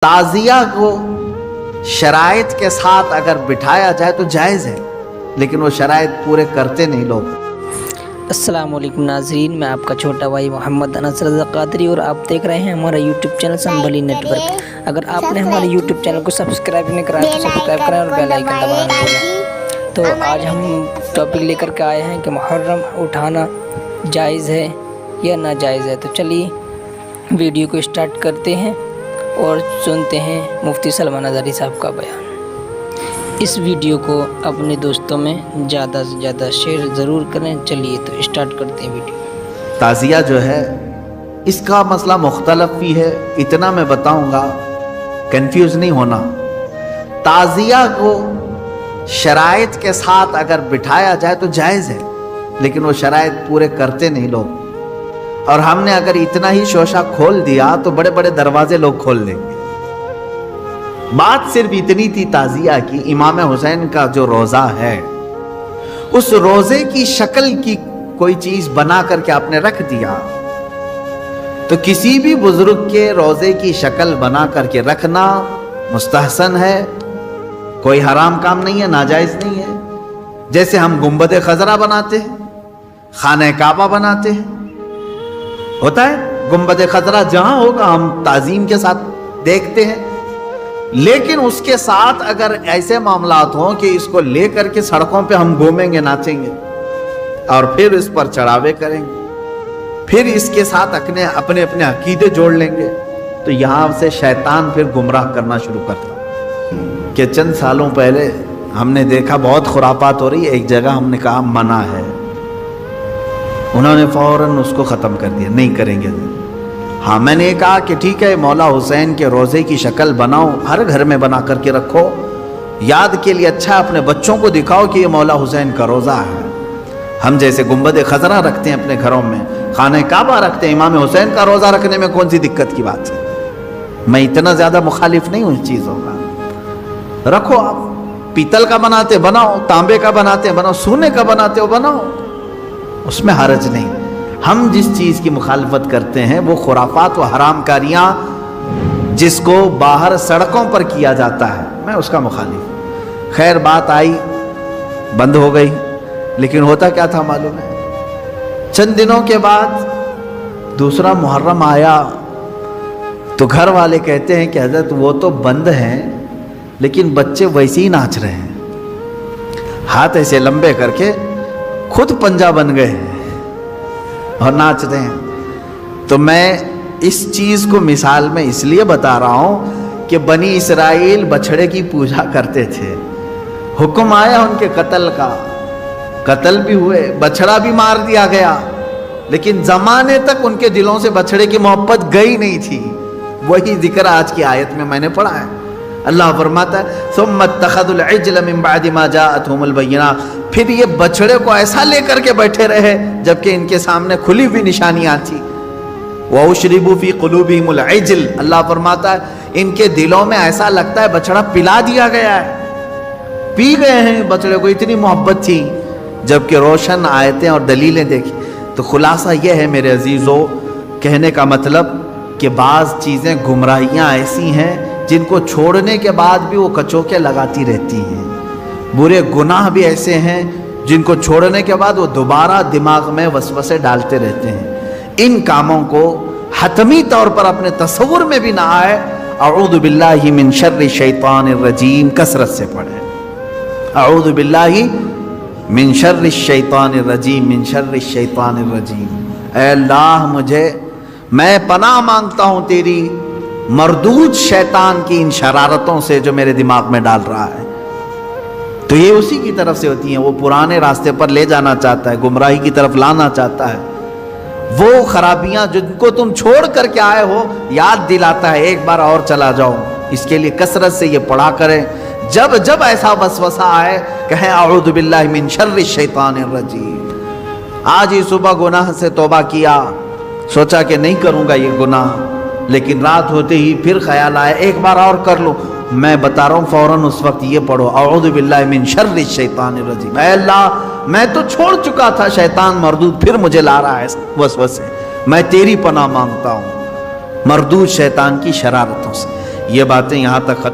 ताज़िया को शराइत के साथ अगर बिठाया जाए तो जायज़ है, लेकिन वो शराइत पूरे करते नहीं लोग। अस्सलाम वालेकुम नाज़रीन, मैं आपका छोटा भाई मोहम्मद अनस रज़ा क़ादरी और आप देख रहे हैं हमारा यूट्यूब चैनल संभली नेटवर्क। अगर आपने हमारे यूट्यूब चैनल को सब्सक्राइब नहीं करा तो सब्सक्राइब करें और बेल आइकन दबाना ना भूलें। तो आज हम टॉपिक लेकर के आए हैं कि मुहर्रम उठाना जायज़ है या नाजायज़ है। तो चलिए वीडियो को स्टार्ट करते हैं और सुनते हैं मुफ्ती सलमान अज़हरी साहब का बयान। इस वीडियो को अपने दोस्तों में ज़्यादा से ज़्यादा शेयर ज़रूर करें। चलिए तो स्टार्ट करते हैं वीडियो। ताज़िया जो है इसका मसला मुख्तलफ भी है, इतना मैं बताऊंगा, कंफ्यूज नहीं होना। ताज़िया को शराइत के साथ अगर बिठाया जाए तो जायज़ है, लेकिन वो शराइत पूरे करते नहीं लोग। और हमने अगर इतना ही शोशा खोल दिया तो बड़े बड़े दरवाजे लोग खोल देंगे। बात सिर्फ इतनी थी ताज़िया की, इमाम हुसैन का जो रोज़ा है उस रोज़े की शक्ल की कोई चीज बना करके आपने रख दिया, तो किसी भी बुजुर्ग के रोज़े की शक्ल बना करके रखना मुस्तहसन है, कोई हराम काम नहीं है, नाजायज नहीं है। जैसे हम गुंबद खजरा बनाते हैं, खाने काबा बनाते हैं, होता है गुंबद खजरा जहां होगा हम ताजीम के साथ देखते हैं, लेकिन उसके साथ अगर ऐसे मामलात हों कि इसको लेकर के सड़कों पे हम घूमेंगे, नाचेंगे और फिर इस पर चढ़ावे करेंगे, फिर इसके साथ अपने अपने अकीदे जोड़ लेंगे, तो यहां से शैतान फिर गुमराह करना शुरू करता। कि चंद सालों पहले हमने देखा बहुत खुरापात हो रही है, एक जगह हमने कहा मना है, उन्होंने फौरन उसको ख़त्म कर दिया, नहीं करेंगे। हाँ, मैंने ये कहा कि ठीक है, मौला हुसैन के रोज़े की शक्ल बनाओ, हर घर में बना करके रखो, याद के लिए अच्छा, अपने बच्चों को दिखाओ कि ये मौला हुसैन का रोज़ा है। हम जैसे गुंबद खजरा रखते हैं अपने घरों में, खाने काबा रखते हैं, इमाम हुसैन का रोज़ा रखने में कौन सी दिक्कत की बात है। मैं इतना ज़्यादा मुखालिफ नहीं हूँ इस चीज़ों का। रखो, आप पीतल का बनाते बनाओ, तांबे का बनाते बनाओ, सोने का बनाते हो बनाओ, उसमें हरज नहीं। हम जिस चीज़ की मुखालफत करते हैं वो खुराफात व हराम कारियाँ जिसको बाहर सड़कों पर किया जाता है, मैं उसका मुखालिफ। खैर, बात आई, बंद हो गई, लेकिन होता क्या था मालूम है, चंद दिनों के बाद दूसरा मुहर्रम आया तो घर वाले कहते हैं कि हजरत वो तो बंद हैं, लेकिन बच्चे वैसे ही नाच रहे हैं, हाथ ऐसे लंबे करके खुद पंजा बन गए और नाच रहे हैं। तो मैं इस चीज को मिसाल में इसलिए बता रहा हूं कि बनी इसराइल बछड़े की पूजा करते थे, हुक्म आया उनके कत्ल का, कत्ल भी हुए, बछड़ा भी मार दिया गया, लेकिन जमाने तक उनके दिलों से बछड़े की मोहब्बत गई नहीं थी। वही जिक्र आज की आयत में मैंने पढ़ा है। अल्लाह फरमाता है सुम्मा इत्तखज़ुल इज्ल मिन बअदि मा जाअतहुमुल बय्यिनात, फिर ये बछड़े को ऐसा लेकर के बैठे रहे जबकि इनके सामने खुली हुई निशानियां थी। व उशरिबू फी क़ुलूबिहिमुल इज्ल, अल्लाह फरमाता है इनके दिलों में ऐसा लगता है बछड़ा पिला दिया गया है, पी गए हैं बछड़े को, इतनी मोहब्बत थी। जबकि रोशन आयतें और दलीलें देखी तो खुलासा यह है मेरे अजीज़ों, कहने का मतलब कि बाज़ चीज़ें गुमराहियाँ ऐसी हैं जिनको छोड़ने के बाद भी वो कचोके लगाती रहती हैं। बुरे गुनाह भी ऐसे हैं जिनको छोड़ने के बाद वो दोबारा दिमाग में वसवसे डालते रहते हैं। इन कामों को हतमी तौर पर अपने तसव्वुर में भी ना आए। अऊज़ु बिल्लाहि मिन शर्रि शैतानिर रजीम, कसरत से पढ़े, अऊज़ु बिल्लाहि मिन शर्रि शैतानिर रजीम, मिन शर्रि शैतानिर रजीम। ऐ अल्लाह, मैं पनाह मांगता हूँ तेरी मरदूद शैतान की इन शरारतों से जो मेरे दिमाग में डाल रहा है। तो ये उसी की तरफ से होती हैं, वो पुराने रास्ते पर ले जाना चाहता है, गुमराही की तरफ लाना चाहता है। वो खराबियां जिनको तुम छोड़ करके आए हो याद दिलाता है, एक बार और चला जाओ। इसके लिए कसरत से ये पढ़ा करें, जब जब ऐसा वसवसा आए कहें अऊज़ु बिल्लाहि मिन शर्रि शैतानिर रजीम। आज ही सुबह गुनाह से तौबा किया, सोचा कि नहीं करूंगा ये गुनाह, लेकिन रात होते ही फिर ख्याल आया एक बार और कर लूं। मैं बता रहा हूं फौरन उस वक्त ये पढ़ो, अऊज़ु बिल्लाहि मिन शर्रि शैतानिर रजीम। ऐ अल्लाह, मैं तो छोड़ चुका था शैतान मरदूद, फिर मुझे ला रहा है वसवसे, मैं तेरी पनाह मांगता हूं मरदूद शैतान की शरारतों से। یہ باتیں یہاں تک ختم